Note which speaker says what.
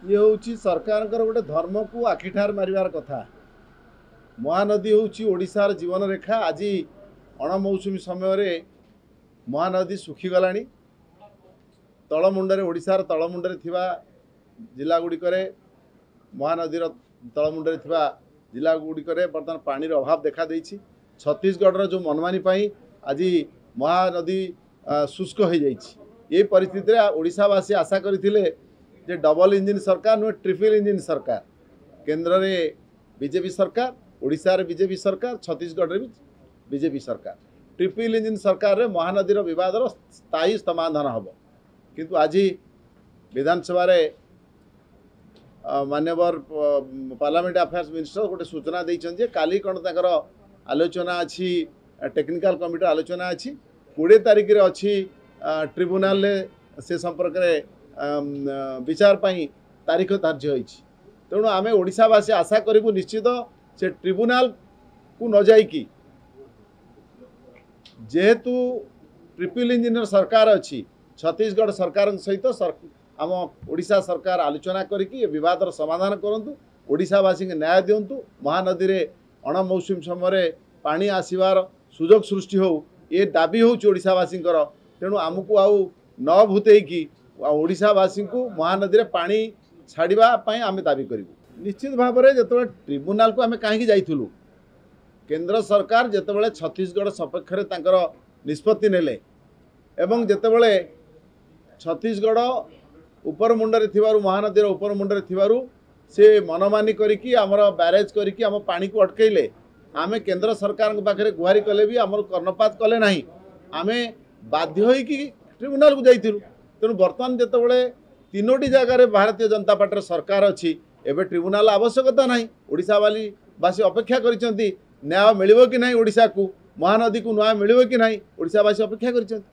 Speaker 1: ये हूँ सरकार गोटे धर्म को आखिठार मारिवार कथा। महानदी हूँ ओडिशार जीवन रेखा। आज अणमौसुमी समय महानदी सुखीगला। तलमुंडे ओडिशार तलमुंडे जिला गुड़िक महानदीर तलमुंडे जिला गुड़िक बर्तमान पानीर अभाव देखा देछि। छत्तीसगढ़ जो मनमानी आज महानदी शुष्क हो जाइए। परिस्थिति ओडिशावासी आशा करथिले जे डबल इंजिन सरकार नुहे ट्रिपल इंजिन सरकार। केंद्र में बीजेपी सरकार, ओडिशा रे बीजेपी सरकार, छत्तीसगढ़ भी बीजेपी सरकार। ट्रिपल इंजिन सरकार रे महानदीर विवादर स्थायी समाधान हम। किंतु आज विधानसभा माननीय पार्लियामेंट अफेयर्स मिनिस्टर गोटे सूचना देइछन काली कौन ताकर आलोचना अच्छी, टेक्निकल कमिटी आलोचना अच्छी 20 तारिख रे अच्छी ट्रिब्यूनाल से संपर्क में विचार पाई तारीख धार्य होइछि। तेणु आम ओडिशावासी आशा करूँ निश्चित से ट्रिब्यूनाल को न जाइकी, जेहेतु ट्रिपल इंजिन सरकार अच्छी छत्तीसगढ़ सरकार सहित आम ओडिशा सरकार आलोचना करिकी विवादर समाधान करंतु, ओडिशावासी के न्याय दिंतु। महानदी रे अणमौसुमी समय पानी आसबार सुजोग सृष्टि हो ये दाबी हूँ ओडिशावासी। तेणु आमको आउ न भूतईकी ओडिशावासी को महानदी रे पानी छाड़ा आम दाबी करूँ। निश्चित भाव में जो ट्रिब्यूनाल को आम कहीं जाइलु, केंद्र सरकार जितेबाला छत्तीसगढ़ सपक्ष निष्पत्ति नेले एवं जितेबाला छत्तीसगढ़ उपर मुंडे महानदीर उपर मुंडे से मनमानी करिकी आमर बैरेज करिकी आम पानी को अटकैले। आम केंद्र सरकार पाखे गुहारी कले भी आमर कर्णपात कले नहीं। आम बाध्य होइकी ट्रिब्यूनाल को जाइलु। तेणु बर्तमान जितेबाला 3टी जगार भारतीय जनता पार्टी सरकार अच्छी, एवं ट्रिब्यूनाल आवश्यकता नहीं। ओडिशावासी अपेक्षा करिसेंती न्याय मिलिबो कि नहीं, ओडिशा को महानदी को न्याय मिलिबो कि नहीं ओडिशावासी अपेक्षा करिसेंती।